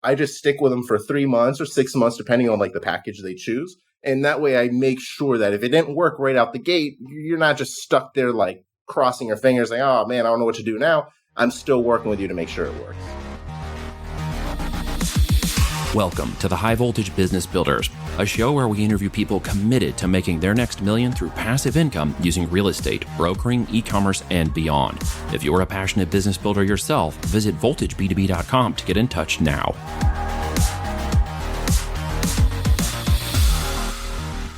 I just stick with them for 3 months or 6 months, depending on like the package they choose. And that way I make sure that if it didn't work right out the gate, you're not just stuck there like crossing your fingers like, oh man, I don't know what to do now. I'm still working with you to make sure it works. Welcome to the High Voltage Business Builders, a show where we interview people committed to making their next million through passive income using real estate, brokering, e-commerce, and beyond. If you're a passionate business builder yourself, visit voltageb2b.com to get in touch now.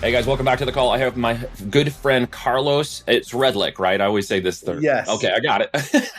Hey guys, welcome back to the call. I have my good friend Carlos. It's Redlich, right? I always say this third. Yes. Okay, I got it.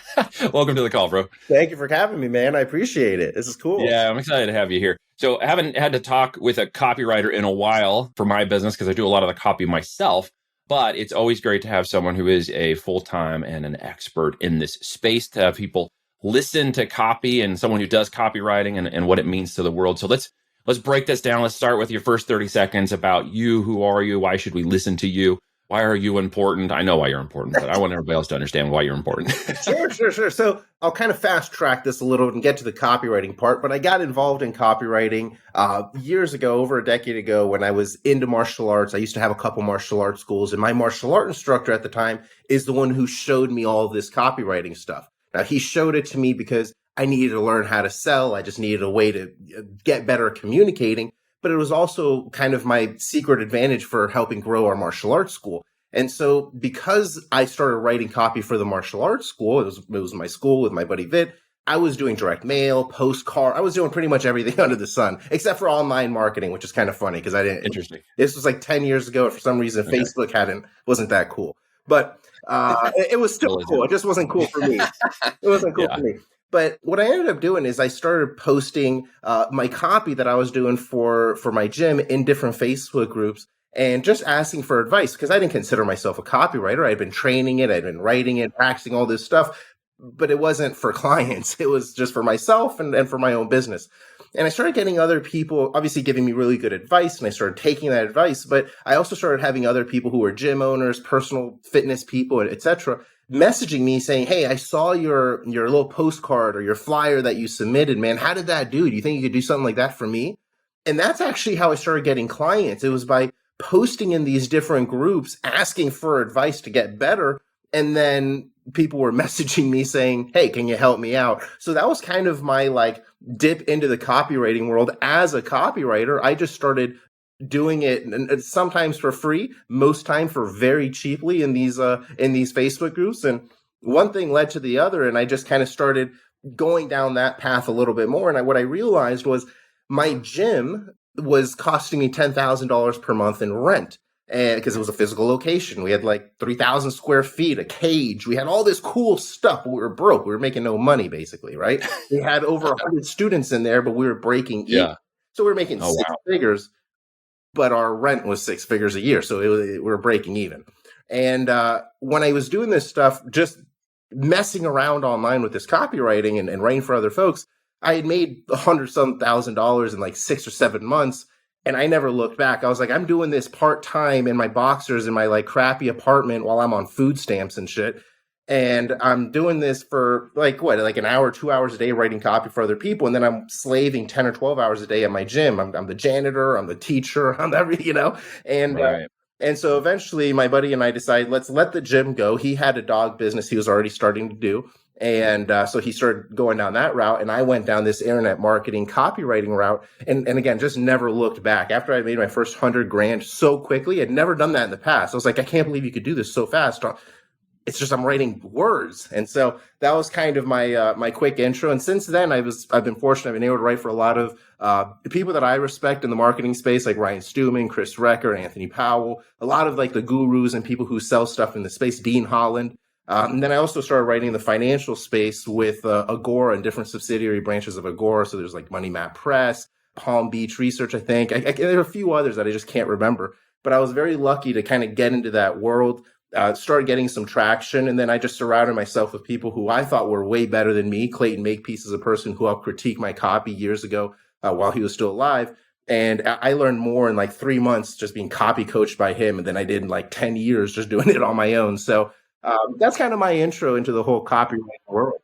Welcome to the call, bro. Thank you for having me, man. I appreciate it. This is cool. Yeah, I'm excited to have you here. So I haven't had to talk with a copywriter in a while for my business because I do a lot of the copy myself, but it's always great to have someone who is a full-time and an expert in this space, to have people listen to copy and someone who does copywriting and what it means to the world. So let's break this down. Let's start with your first 30 seconds about you. Who are you? Why should we listen to you? Why are you important? I know why you're important, but I want everybody else to understand why you're important. Sure. So I'll kind of fast track this a little and get to the copywriting part, but I got involved in copywriting years ago, over a decade ago, when I was into martial arts. I used to have a couple martial arts schools, and my martial art instructor at the time is the one who showed me all of this copywriting stuff. Now, he showed it to me because I needed to learn how to sell. I just needed a way to get better at communicating. But it was also kind of my secret advantage for helping grow our martial arts school. And so because I started writing copy for the martial arts school, it was my school with my buddy Vit, I was doing direct mail, postcard. I was doing pretty much everything under the sun, except for online marketing, which is kind of funny because I didn't. Interesting. This was like 10 years ago. For some reason, okay. Facebook wasn't that cool. But it was still cool. It just wasn't cool for me. It wasn't cool for me. But what I ended up doing is I started posting my copy that I was doing for my gym in different Facebook groups and just asking for advice, because I didn't consider myself a copywriter. I'd been training it. I'd been writing it, practicing all this stuff, but it wasn't for clients. It was just for myself and for my own business. And I started getting other people obviously giving me really good advice, and I started taking that advice. But I also started having other people who were gym owners, personal fitness people, et cetera, messaging me saying, hey, I saw your little postcard or your flyer that you submitted, man. How did that do? Do you think you could do something like that for me? And that's actually how I started getting clients. It was by posting in these different groups, asking for advice to get better. And then people were messaging me saying, hey, can you help me out? So that was kind of my like dip into the copywriting world. As a copywriter, I just started doing it, and sometimes for free, most time for very cheaply in these Facebook groups. And one thing led to the other, and I just kind of started going down that path a little bit more. And what I realized was my gym was costing me $10,000 per month in rent, and because it was a physical location. We had like 3,000 square feet, a cage. We had all this cool stuff, but we were broke. We were making no money, basically, right? We had over 100 students in there, but we were breaking even. Yeah. So we were making six figures. But our rent was 6 figures a year. So we were breaking even. And when I was doing this stuff, just messing around online with this copywriting and writing for other folks, I had made $100,000 in like 6 or 7 months. And I never looked back. I was like, I'm doing this part-time in my boxers in my like crappy apartment while I'm on food stamps and shit. And I'm doing this for like an hour, 2 hours a day writing copy for other people. And then I'm slaving 10 or 12 hours a day at my gym. I'm the janitor, I'm the teacher, I'm every, and, right. And so eventually my buddy and I decided, let's let the gym go. He had a dog business he was already starting to do. And so he started going down that route. And I went down this internet marketing copywriting route. And again, just never looked back. After I made my first $100,000 so quickly, I'd never done that in the past. I was like, I can't believe you could do this so fast. It's just I'm writing words. And so that was kind of my quick intro. And since then, I've been fortunate. I've been able to write for a lot of people that I respect in the marketing space, like Ryan Stewman, Chris Recker, Anthony Powell, a lot of like the gurus and people who sell stuff in the space, Dean Holland. And then I also started writing in the financial space with Agora and different subsidiary branches of Agora. So there's like Money Map Press, Palm Beach Research, I think. There are a few others that I just can't remember. But I was very lucky to kind of get into that world. Started getting some traction, and then I just surrounded myself with people who I thought were way better than me. Clayton Makepeace is a person who helped critique my copy years ago while he was still alive. And I learned more in like 3 months just being copy coached by him than I did in like 10 years just doing it on my own. So that's kind of my intro into the whole copywriting world.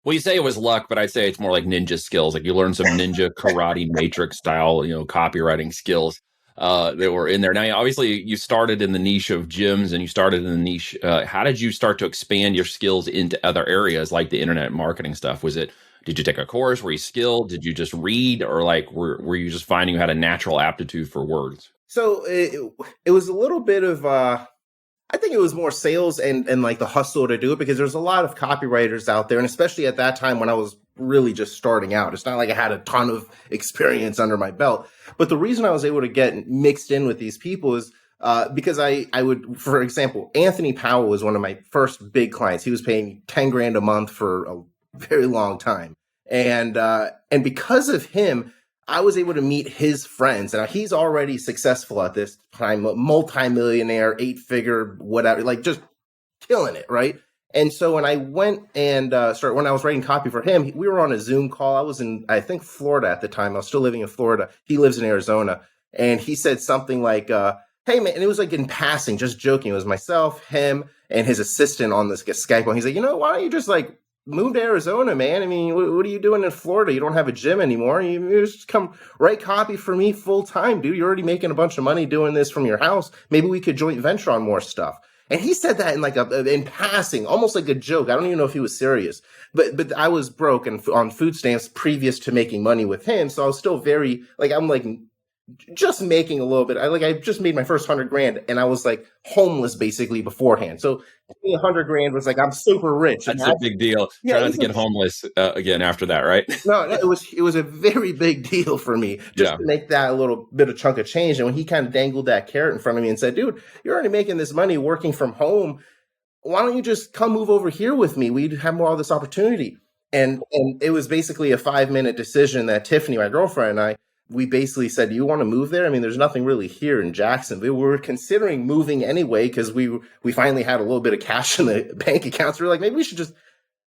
Well, you say it was luck, but I'd say it's more like ninja skills. Like you learn some ninja karate matrix style, copywriting skills that were in there. Now, obviously, you started in the niche of gyms and you started in the niche. How did you start to expand your skills into other areas like the internet marketing stuff? Did you take a course? Were you skilled? Did you just read? Or like, were you just finding you had a natural aptitude for words? So it was a little bit of, I think it was more sales and like the hustle to do it, because there's a lot of copywriters out there. And especially at that time when I was really just starting out, it's not like I had a ton of experience under my belt. But the reason I was able to get mixed in with these people is because I would, for example, Anthony Powell was one of my first big clients. He was paying 10 grand a month for a very long time. And because of him, I was able to meet his friends. Now he's already successful at this time, multi-millionaire, 8-figure, whatever, like just killing it, right? And so when I went and when I was writing copy for him, we were on a Zoom call. I was in, I think, Florida at the time. I was still living in Florida. He lives in Arizona. And he said something like, hey, man, and it was like in passing, just joking. It was myself, him, and his assistant on this Skype. And he's like, why don't you just like move to Arizona, man? I mean, what are you doing in Florida? You don't have a gym anymore. You just come write copy for me full time, dude. You're already making a bunch of money doing this from your house. Maybe we could joint venture on more stuff. And he said that in like in passing, almost like a joke. I don't even know if he was serious, but I was broke and on food stamps previous to making money with him. So I was still very like, I'm like just making a little bit. I just made my first 100 grand and I was like homeless basically beforehand. So 100 grand was like, I'm super rich. That's a big deal. Try not to get homeless again after that, right? No, it was a very big deal for me just to make that a little bit of chunk of change. And when he kind of dangled that carrot in front of me and said, dude, you're already making this money working from home. Why don't you just come move over here with me? We'd have more of this opportunity. And it was basically a 5-minute decision that Tiffany, my girlfriend, and I, we basically said, do you want to move there? I mean, there's nothing really here in Jacksonville. We were considering moving anyway because we finally had a little bit of cash in the bank accounts. We were like, maybe we should just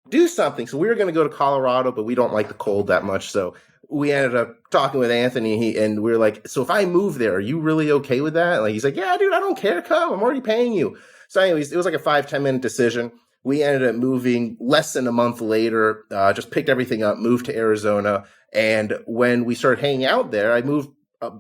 do something. So we were going to go to Colorado, but we don't like the cold that much. So we ended up talking with Anthony and we were like, so if I move there, are you really okay with that? Like, he's like, yeah, dude, I don't care. Come, I'm already paying you. So anyways, it was like a 5-10 minute decision. We ended up moving less than a month later, just picked everything up, moved to Arizona. And when we started hanging out there, I moved a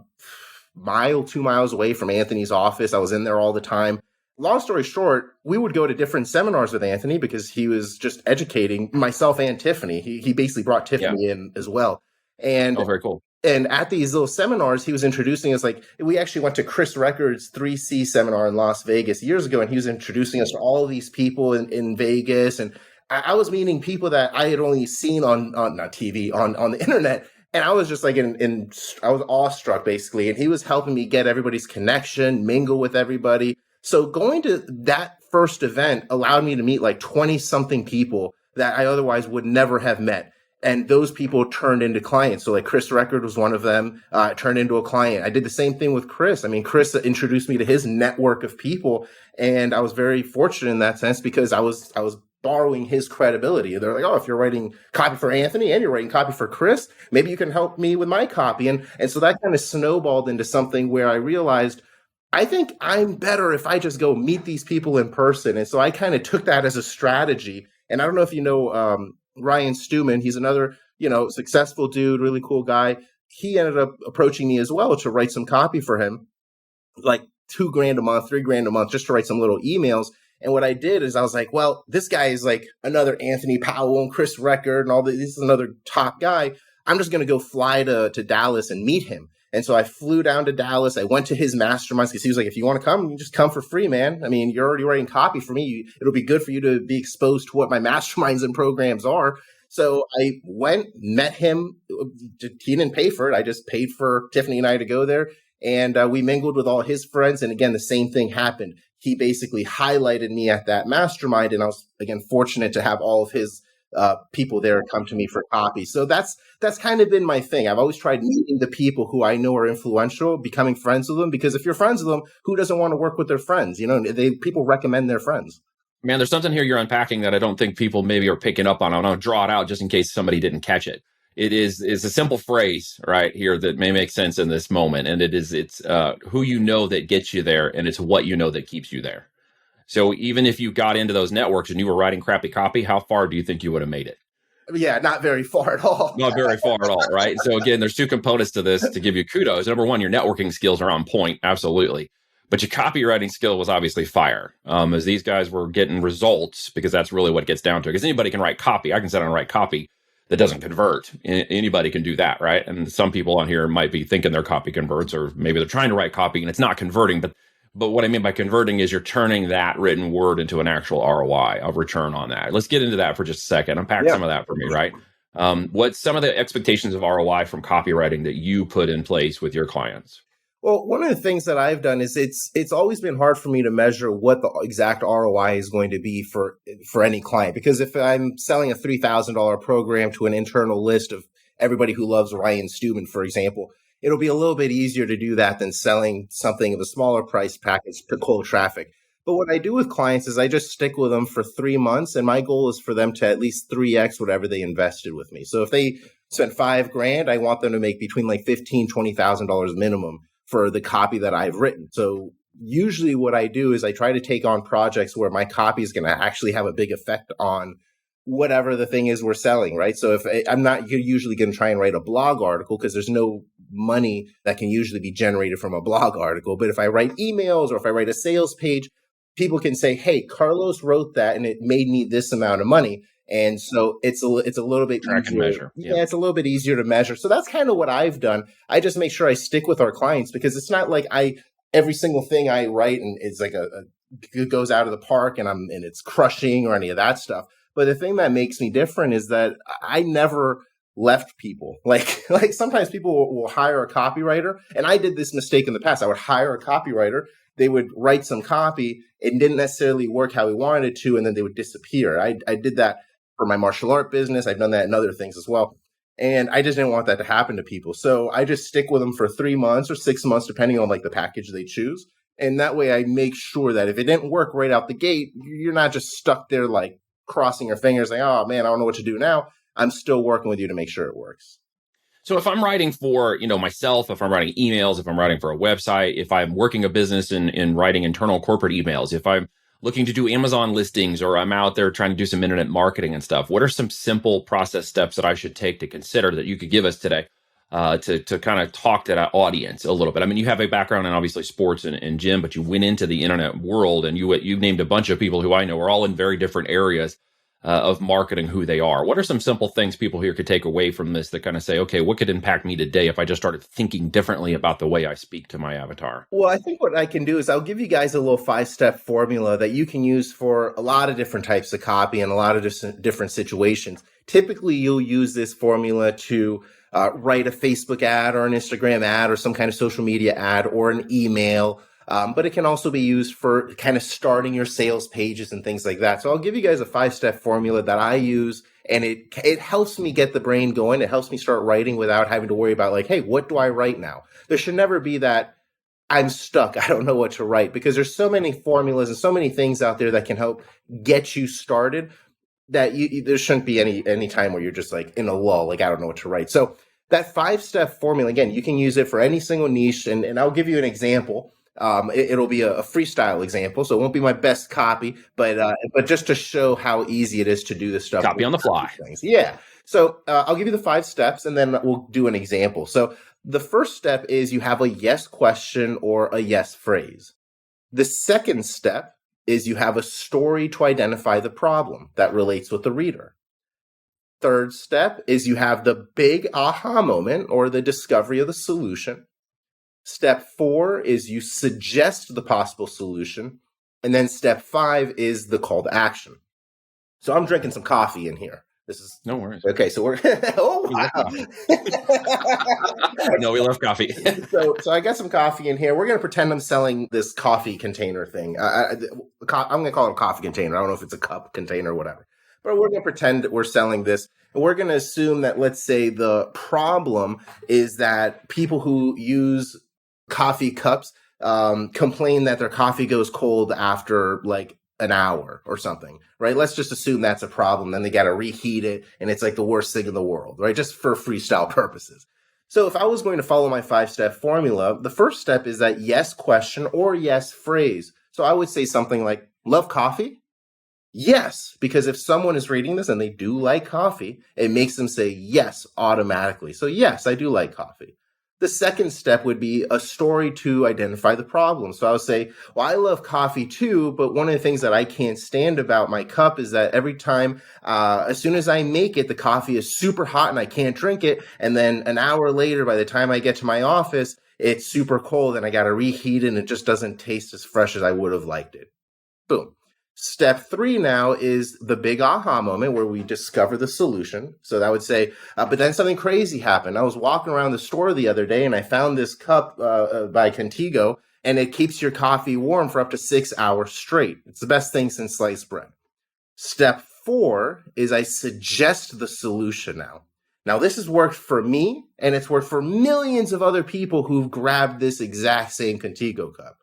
mile, 2 miles away from Anthony's office. I was in there all the time. Long story short, we would go to different seminars with Anthony because he was just educating myself and Tiffany. He basically brought Tiffany in as well. And very cool. And at these little seminars, he was introducing us, like, we actually went to Chris Records' 3C seminar in Las Vegas years ago, and he was introducing us to all of these people in Vegas. And I was meeting people that I had only seen on not TV, on the internet. And I was just like I was awestruck basically. And he was helping me get everybody's connection, mingle with everybody. So going to that first event allowed me to meet like 20 something people that I otherwise would never have met. And those people turned into clients. So like Chris Record was one of them, turned into a client. I did the same thing with Chris. I mean, Chris introduced me to his network of people. And I was very fortunate in that sense because I was borrowing his credibility. They're like, oh, if you're writing copy for Anthony and you're writing copy for Chris, maybe you can help me with my copy. And so that kind of snowballed into something where I realized, I think I'm better if I just go meet these people in person. And so I kind of took that as a strategy. And I don't know if you know, Ryan Stewman, he's another, successful dude, really cool guy. He ended up approaching me as well to write some copy for him, like $2,000 a month, $3,000 a month, just to write some little emails. And what I did is I was like, well, this guy is like another Anthony Powell and Chris Record and all this. This is another top guy. I'm just going to go fly to Dallas and meet him. And so I flew down to Dallas. I went to his masterminds because he was like, if you want to come, you just come for free, man. I mean, you're already writing copy for me. It'll be good for you to be exposed to what my masterminds and programs are. So I went, met him. He didn't pay for it. I just paid for Tiffany and I to go there. And we mingled with all his friends. And again, the same thing happened. He basically highlighted me at that mastermind. And I was, again, fortunate to have all of his people there come to me for copy. So that's kind of been my thing. I've always tried meeting the people who I know are influential, becoming friends with them, because if you're friends with them, who doesn't want to work with their friends? People recommend their friends. Man, there's something here you're unpacking that I don't think people maybe are picking up on. I want to draw it out just in case somebody didn't catch it. It's a simple phrase right here that may make sense in this moment. And it's who you know that gets you there. And it's what you know that keeps you there. So even if you got into those networks and you were writing crappy copy, how far do you think you would have made it? Yeah, not very far at all. Not very far at all, right? So again, there's two components to this to give you kudos. Number one, your networking skills are on point, absolutely. But your copywriting skill was obviously fire, as these guys were getting results, because that's really what it gets down to. Because anybody can write copy. I can sit down and write copy that doesn't convert. Anybody can do that, right? And some people on here might be thinking their copy converts, or maybe they're trying to write copy and it's not converting. But what I mean by converting is you're turning that written word into an actual ROI of return on that. Let's get into that for just a second. Unpack some of that for me, right? What's some of the expectations of ROI from copywriting that you put in place with your clients? Well, one of the things that I've done is it's always been hard for me to measure what the exact ROI is going to be for any client. Because if I'm selling a $3,000 program to an internal list of everybody who loves Ryan Stewman, for example, it'll be a little bit easier to do that than selling something of a smaller price package to cold traffic. But what I do with clients is I just stick with them for 3 months, and my goal is for them to at least 3x whatever they invested with me. So if they spent $5,000, I want them to make between like $15,000, $20,000 minimum for the copy that I've written. So usually what I do is I try to take on projects where my copy is going to actually have a big effect on whatever the thing is we're selling, right? So if I'm not usually going to try and write a blog article, because there's no money that can usually be generated from a blog article. But if I write emails or if I write a sales page, people can say, hey, Carlos wrote that and it made me this amount of money. And so it's a little bit Track easier. And measure. Yeah, it's a little bit easier to measure. So that's kind of what I've done. I just make sure I stick with our clients, because it's not like every single thing I write and it's like it goes out of the park and it's crushing or any of that stuff. But the thing that makes me different is that I never left people. Like sometimes people will hire a copywriter, and I did this mistake in the past. I would hire a copywriter. They would write some copy. It didn't necessarily work how we wanted it to, and then they would disappear. I did that for my martial art business. I've done that in other things as well. And I just didn't want that to happen to people. So I just stick with them for 3 months or 6 months, depending on like the package they choose. And that way I make sure that if it didn't work right out the gate, you're not just stuck there like crossing your fingers like, oh man, I don't know what to do now. I'm still working with you to make sure it works. So if I'm writing for, myself, if I'm writing emails, if I'm writing for a website, if I'm working a business in writing internal corporate emails, if I'm looking to do Amazon listings, or I'm out there trying to do some internet marketing and stuff, what are some simple process steps that I should take to consider that you could give us today to kind of talk to that audience a little bit? I mean, you have a background in obviously sports and gym, but you went into the internet world and you named a bunch of people who I know are all in very different areas of marketing who they are. What are some simple things people here could take away from this that kind of say, okay, what could impact me today if I just started thinking differently about the way I speak to my avatar? Well, I think what I can do is I'll give you guys a little 5-step formula that you can use for a lot of different types of copy and a lot of different situations. Typically, you'll use this formula to write a Facebook ad or an Instagram ad or some kind of social media ad or an email. But it can also be used for kind of starting your sales pages and things like that. So I'll give you guys a 5-step formula that I use, and it helps me get the brain going. It helps me start writing without having to worry about like, hey, what do I write now? There should never be that I'm stuck. I don't know what to write, because there's so many formulas and so many things out there that can help get you started that there shouldn't be any time where you're just like in a lull, like I don't know what to write. So that 5-step formula, again, you can use it for any single niche, and I'll give you an example. It'll be a freestyle example, so it won't be my best copy, but just to show how easy it is to do this stuff. Copy on the fly. Yeah. So I'll give you the 5 steps, and then we'll do an example. So the first step is you have a yes question or a yes phrase. The second step is you have a story to identify the problem that relates with the reader. Third step is you have the big aha moment or the discovery of the solution. Step 4 is you suggest the possible solution. And then step 5 is the call to action. So I'm drinking some coffee in here. This is no worries. Okay, so we're oh wow. No, we love coffee. so I got some coffee in here. We're gonna pretend I'm selling this coffee container thing. I'm gonna call it a coffee container. I don't know if it's a cup container or whatever. But we're gonna pretend that we're selling this. And we're gonna assume that, let's say, the problem is that people who use coffee cups complain that their coffee goes cold after like an hour or something, right? Let's just assume that's a problem. Then they got to reheat it, and it's like the worst thing in the world, right? Just for freestyle purposes. So if I was going to follow my 5-step formula, the first step is that yes question or yes phrase. So I would say something like, love coffee? Yes, because if someone is reading this and they do like coffee, it makes them say yes automatically. So yes, I do like coffee. The second step would be a story to identify the problem. So I'll say, well, I love coffee too, but one of the things that I can't stand about my cup is that every time, as soon as I make it, the coffee is super hot and I can't drink it. And then an hour later, by the time I get to my office, it's super cold and I got to reheat it and it just doesn't taste as fresh as I would have liked it. Boom. Step 3 now is the big aha moment where we discover the solution. So that would say, but then something crazy happened. I was walking around the store the other day and I found this cup by Contigo, and it keeps your coffee warm for up to 6 hours straight. It's the best thing since sliced bread. Step 4 is I suggest the solution now. Now, this has worked for me, and it's worked for millions of other people who've grabbed this exact same Contigo cup.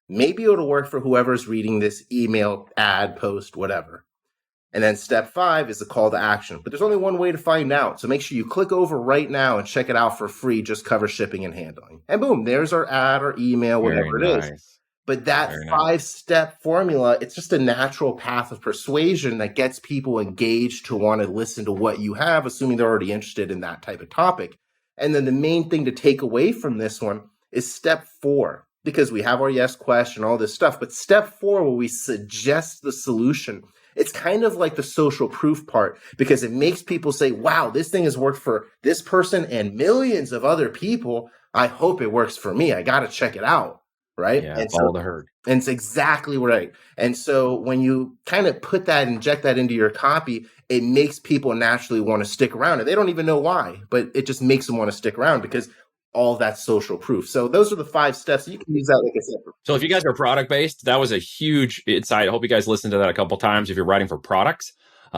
Maybe it'll work for whoever's reading this email, ad, post, whatever. And then step 5 is the call to action. But there's only one way to find out. So make sure you click over right now and check it out for free. Just cover shipping and handling. And boom, there's our ad or email, whatever it is. But that 5-step formula, it's just a natural path of persuasion that gets people engaged to want to listen to what you have, assuming they're already interested in that type of topic. And then the main thing to take away from this one is step 4. Because we have our yes question, all this stuff. But step 4, where we suggest the solution, it's kind of like the social proof part, because it makes people say, wow, this thing has worked for this person and millions of other people. I hope it works for me. I got to check it out. Right. Yeah, and follow the herd. And it's exactly right. And so when you kind of inject that into your copy, it makes people naturally want to stick around. And they don't even know why, but it just makes them want to stick around because all that social proof. So those are the 5 steps. You can use that like I said. So if you guys are product based, that was a huge insight. I hope you guys listened to that a couple times. If you're writing for products,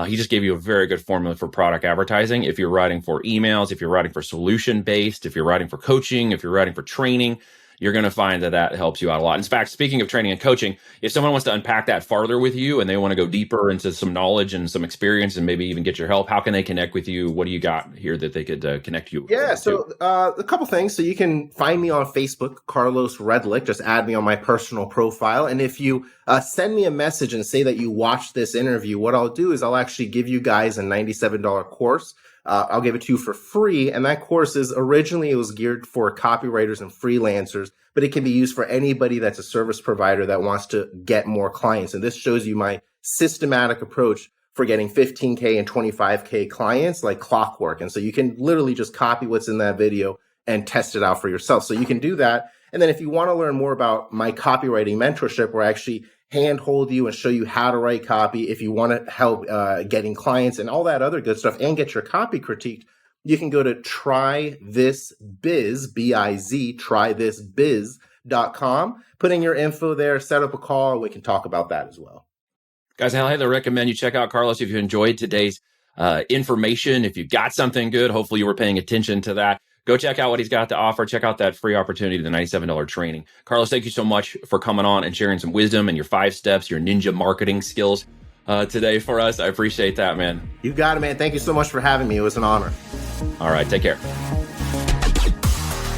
he just gave you a very good formula for product advertising. If you're writing for emails, if you're writing for solution based, if you're writing for coaching, if you're writing for training, you're going to find that helps you out a lot. In fact, speaking of training and coaching, if someone wants to unpack that farther with you and they want to go deeper into some knowledge and some experience and maybe even get your help, how can they connect with you? What do you got here that they could connect you with? Yeah, so a couple things. So you can find me on Facebook, Carlos Redlich. Just add me on my personal profile. And if you send me a message and say that you watched this interview, what I'll do is I'll actually give you guys a $97 course. I'll give it to you for free. And that course is originally, it was geared for copywriters and freelancers, but it can be used for anybody that's a service provider that wants to get more clients. And this shows you my systematic approach for getting 15K and 25K clients like clockwork. And so you can literally just copy what's in that video and test it out for yourself. So you can do that. And then if you want to learn more about my copywriting mentorship, where I actually handhold you and show you how to write copy, if you want to help getting clients and all that other good stuff and get your copy critiqued, you can go to trythisbiz, B-I-Z, trythisbiz.com. Put in your info there, set up a call, and we can talk about that as well. Guys, I highly recommend you check out Carlos if you enjoyed today's information. If you got something good, hopefully you were paying attention to that. Go check out what he's got to offer. Check out that free opportunity, the $97 training. Carlos, thank you so much for coming on and sharing some wisdom and your 5 steps, your ninja marketing skills today for us. I appreciate that, man. You got it, man. Thank you so much for having me. It was an honor. All right, take care.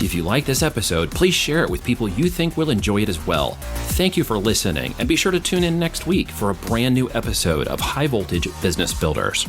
If you like this episode, please share it with people you think will enjoy it as well. Thank you for listening, and be sure to tune in next week for a brand new episode of High Voltage Business Builders.